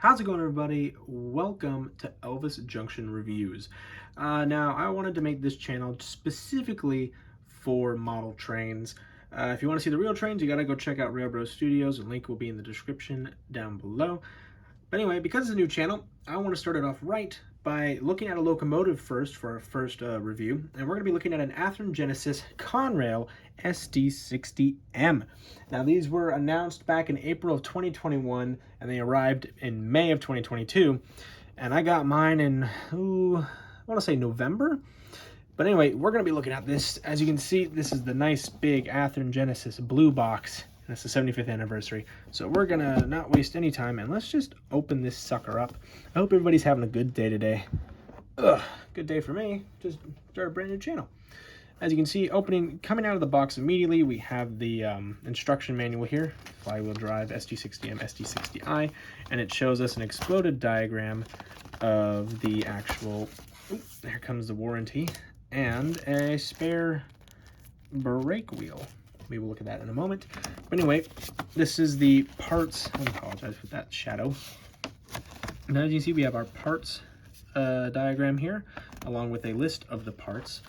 How's it going, everybody? Welcome to Elvis Junction Reviews. Now, I wanted to make this channel specifically for model trains. If you want to see the real trains, you gotta go check out Railroad Studios. The link will be in the description down below. But anyway, because it's a new channel, I want to start it off right by looking at a locomotive first for our first review. And we're going to be looking at an Athearn Genesis Conrail SD60M. Now, these were announced back in April of 2021, and they arrived in May of 2022. And I got mine in, I want to say November. But anyway, we're going to be looking at this. As you can see, this is the nice big Athearn Genesis blue box. And it's the 75th anniversary. So we're going to not waste any time, and let's just open this sucker up. I hope everybody's having a good day today. Good day for me. Just start a brand new channel. As you can see, coming out of the box immediately, we have the instruction manual here. Flywheel drive, SD60M, SD60I. And it shows us an exploded diagram of the actual, there comes the warranty, and a spare brake wheel. We will look at that in a moment. But anyway, this is the parts. I apologize for that shadow. Now, as you see, we have our parts diagram here, along with a list of the parts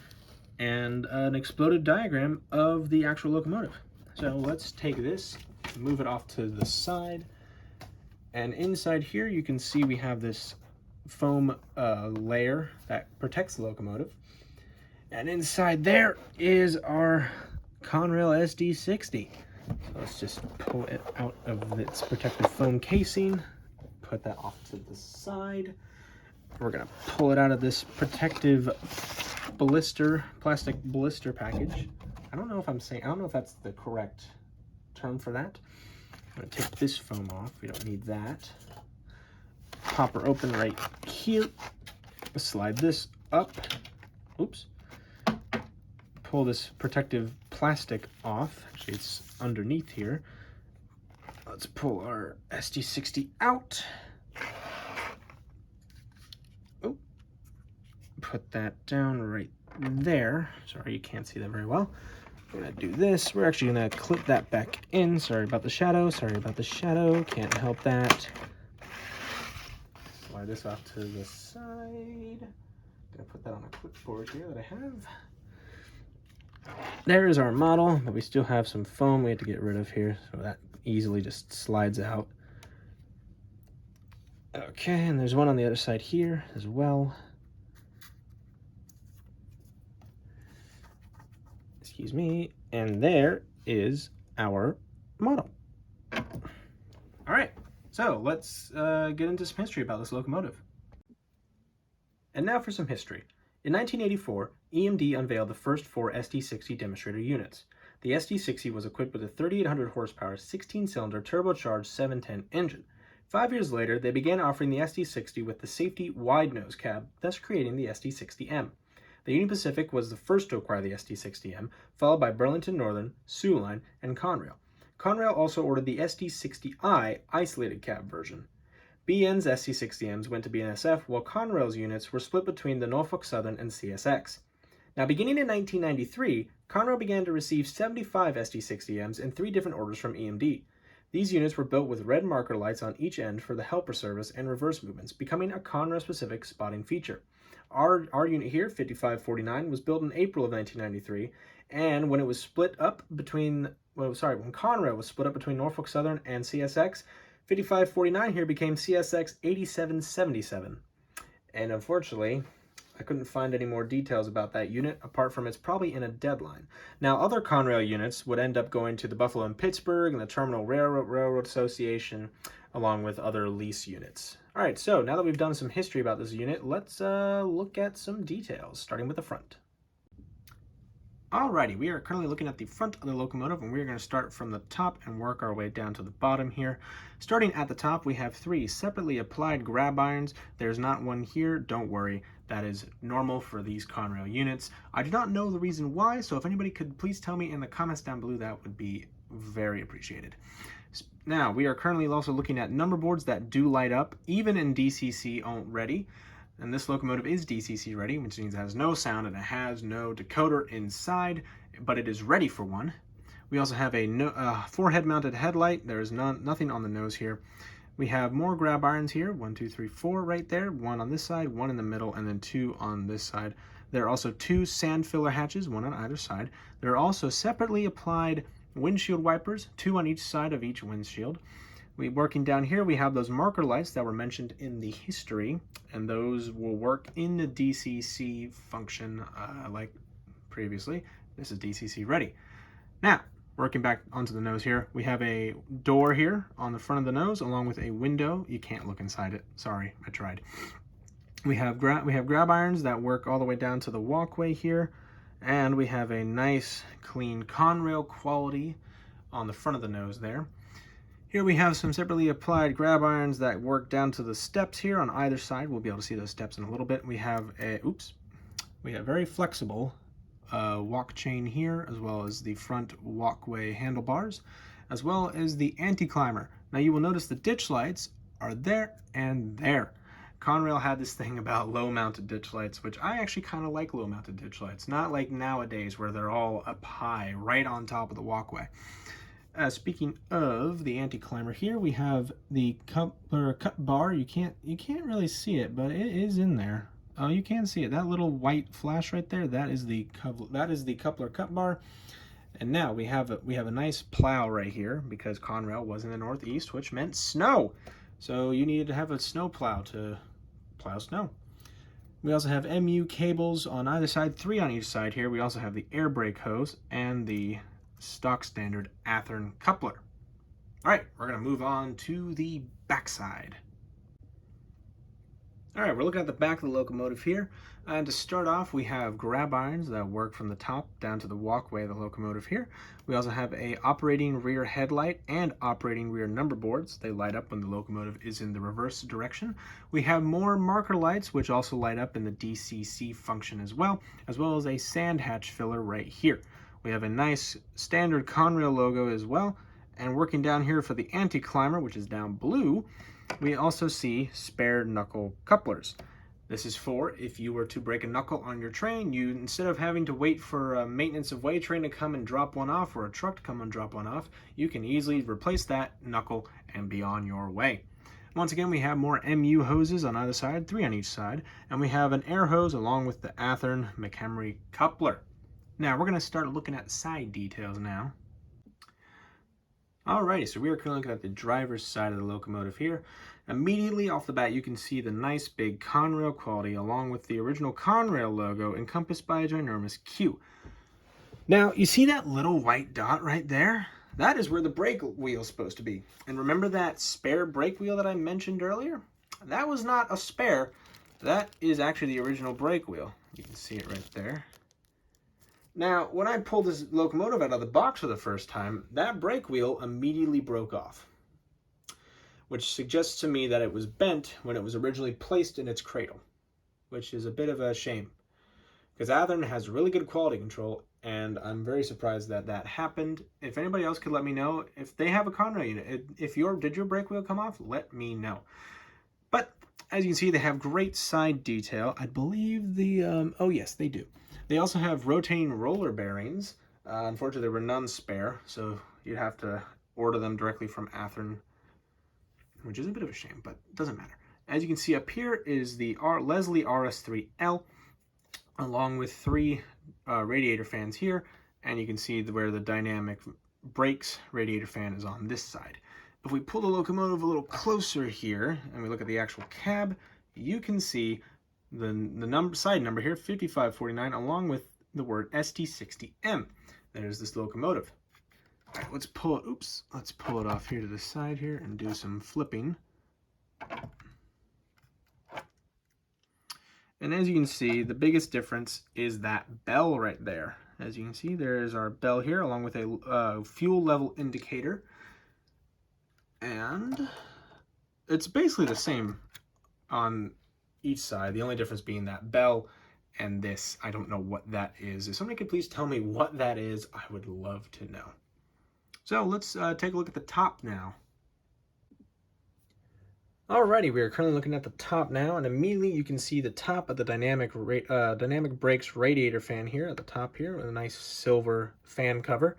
and an exploded diagram of the actual locomotive. So let's take this, move it off to the side. And inside here, you can see we have this foam layer that protects the locomotive. And inside there is our Conrail SD60. So let's just pull it out of its protective foam casing, put that off to the side. We're gonna pull it out of this protective plastic blister package. I don't know if that's the correct term for that. I'm gonna take this foam off, we don't need that. Pop her open right here, slide this up, oops. Pull this protective plastic off. Actually, it's underneath here. Let's pull our SD60 out. Oh, put that down right there. Sorry, you can't see that very well. We're gonna do this. We're actually gonna clip that back in. Sorry about the shadow. Can't help that. Slide this off to the side. Gonna put that on a clipboard here that I have. There is our model, but we still have some foam we have to get rid of here, so that easily just slides out. Okay, and there's one on the other side here as well. Excuse me, and there is our model. All right, so let's get into some history about this locomotive. And now for some history. In 1984, EMD unveiled the first 4 SD60 demonstrator units. The SD60 was equipped with a 3,800 horsepower, 16-cylinder turbocharged 710 engine. 5 years later, they began offering the SD60 with the safety wide-nose cab, thus creating the SD60M. The Union Pacific was the first to acquire the SD60M, followed by Burlington Northern, Soo Line, and Conrail. Conrail also ordered the SD60I isolated cab version. BN's SD60Ms went to BNSF, while Conrail's units were split between the Norfolk Southern and CSX. Now, beginning in 1993, Conrail began to receive 75 SD60Ms in 3 different orders from EMD. These units were built with red marker lights on each end for the helper service and reverse movements, becoming a Conrail-specific spotting feature. Our unit here, 5549, was built in April of 1993, and when it was split up between, when Conrail was split up between Norfolk Southern and CSX, 5549 here became CSX 8777. And unfortunately, I couldn't find any more details about that unit, apart from it's probably in a deadline. Now, other Conrail units would end up going to the Buffalo and Pittsburgh and the Terminal Railroad Association, along with other lease units. All right, so now that we've done some history about this unit, let's look at some details, starting with the front. Alrighty, we are currently looking at the front of the locomotive, and we're going to start from the top and work our way down to the bottom here. Starting at the top, we have 3 separately applied grab irons. There's not one here, don't worry. That is normal for these Conrail units. I do not know the reason why, so if anybody could please tell me in the comments down below, that would be very appreciated. Now, we are currently also looking at number boards that do light up, even in DCC ready. And this locomotive is DCC ready, which means it has no sound and it has no decoder inside, but it is ready for one. We also have a forehead mounted headlight. There is nothing on the nose here. We have more grab irons here, 1, 2, 3, 4 right there, one on this side, one in the middle, and then two on this side. There are also two sand filler hatches, one on either side. There are also separately applied windshield wipers, two on each side of each windshield. Working down here, we have those marker lights that were mentioned in the history, and those will work in the DCC function like previously. This is DCC ready. Now, working back onto the nose here, we have a door here on the front of the nose, along with a window. You can't look inside it. Sorry, I tried. We have grab irons that work all the way down to the walkway here, and we have a nice, clean Conrail quality on the front of the nose there. Here we have some separately applied grab irons that work down to the steps here on either side. We'll be able to see those steps in a little bit. We have very flexible walk chain here, as well as the front walkway handlebars, as well as the anti-climber. Now you will notice the ditch lights are there and there. Conrail had this thing about low-mounted ditch lights, which I actually kind of like low-mounted ditch lights, not like nowadays where they're all up high, right on top of the walkway. Speaking of the anti-climber here, we have the coupler cut bar. You can't really see it, but it is in there. Oh, you can see it. That little white flash right there, that is the coupler cut bar. And now we have a nice plow right here, because Conrail was in the Northeast, which meant snow. So you needed to have a snow plow to plow snow. We also have MU cables on either side, 3 on each side here. We also have the air brake hose and the stock standard Athearn coupler. All right, we're gonna move on to the backside. All right, we're looking at the back of the locomotive here. And to start off, we have grab irons that work from the top down to the walkway of the locomotive here. We also have a operating rear headlight and operating rear number boards. They light up when the locomotive is in the reverse direction. We have more marker lights, which also light up in the DCC function as well as a sand hatch filler right here. We have a nice standard Conrail logo as well. And working down here for the anti-climber, which is down blue, we also see spare knuckle couplers. This is for if you were to break a knuckle on your train, you, instead of having to wait for a maintenance of way train to come and drop one off, or a truck to come and drop one off, you can easily replace that knuckle and be on your way. Once again, we have more MU hoses on either side, 3 on each side, and we have an air hose along with the Athearn McHenry coupler. Now we're going to start looking at side details now. Alrighty, so we are currently looking at the driver's side of the locomotive here. Immediately off the bat, you can see the nice big Conrail quality along with the original Conrail logo encompassed by a ginormous Q. Now, you see that little white dot right there? That is where the brake wheel is supposed to be. And remember that spare brake wheel that I mentioned earlier? That was not a spare. That is actually the original brake wheel. You can see it right there. Now, when I pulled this locomotive out of the box for the first time, that brake wheel immediately broke off, which suggests to me that it was bent when it was originally placed in its cradle, which is a bit of a shame, because Athearn has really good quality control, and I'm very surprised that that happened. If anybody else could let me know, if they have a Conrail unit, did your brake wheel come off? Let me know. But as you can see, they have great side detail. I believe oh yes, they do. They also have rotating roller bearings. Unfortunately, there were none spare, so you'd have to order them directly from Athearn, which is a bit of a shame, but it doesn't matter. As you can see up here is the Leslie RS3L, along with 3 radiator fans here, and you can see where the dynamic brakes radiator fan is on this side. If we pull the locomotive a little closer here, and we look at the actual cab, you can see the side number here, 5549, along with the word SD60M. There's this locomotive. All right, let's pull it off here to the side here and do some flipping. And as you can see, the biggest difference is that bell right there. As you can see, there is our bell here, along with a fuel level indicator. And it's basically the same on each side, the only difference being that bell and this. I don't know what that is. If somebody could please tell me what that is, I would love to know. So let's take a look at the top now. Alrighty, we are currently looking at the top now, and immediately you can see the top of the dynamic brakes radiator fan here at the top here with a nice silver fan cover.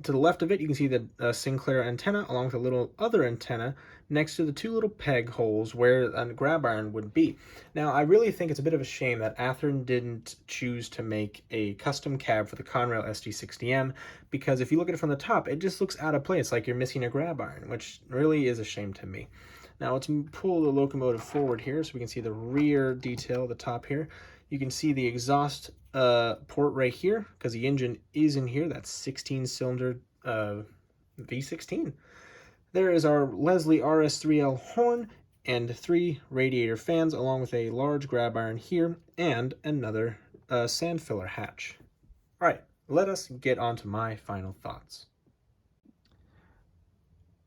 to the left of it, you can see the Sinclair antenna along with a little other antenna next to the two little peg holes where a grab iron would be. Now, I really think it's a bit of a shame that Athearn didn't choose to make a custom cab for the Conrail SD60M, because if you look at it from the top, it just looks out of place, like you're missing a grab iron, which really is a shame to me. Now, let's pull the locomotive forward here so we can see the rear detail at the top here. You can see the exhaust port right here because the engine is in here. That's 16-cylinder V16. There is our Leslie RS3L horn and 3 radiator fans along with a large grab iron here and another sand filler hatch. All right, let us get on to my final thoughts.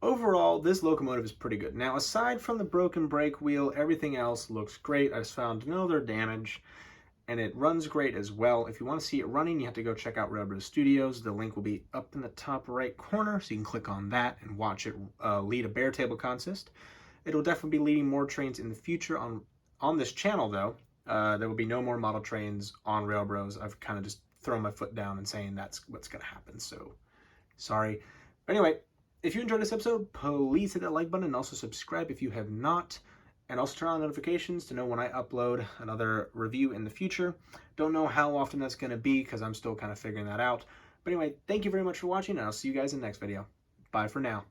Overall, this locomotive is pretty good. Now, aside from the broken brake wheel, everything else looks great. I've found no other damage, and it runs great as well. If you want to see it running, you have to go check out Railroad Studios. The link will be up in the top right corner, so you can click on that and watch it lead a bare table consist. It'll definitely be leading more trains in the future on this channel, though. There will be no more model trains on Railbros. I've kind of just thrown my foot down and saying that's what's going to happen, so sorry. But anyway, if you enjoyed this episode, please hit that like button and also subscribe if you have not. And also turn on notifications to know when I upload another review in the future. Don't know how often that's going to be because I'm still kind of figuring that out. But anyway, thank you very much for watching, and I'll see you guys in the next video. Bye for now.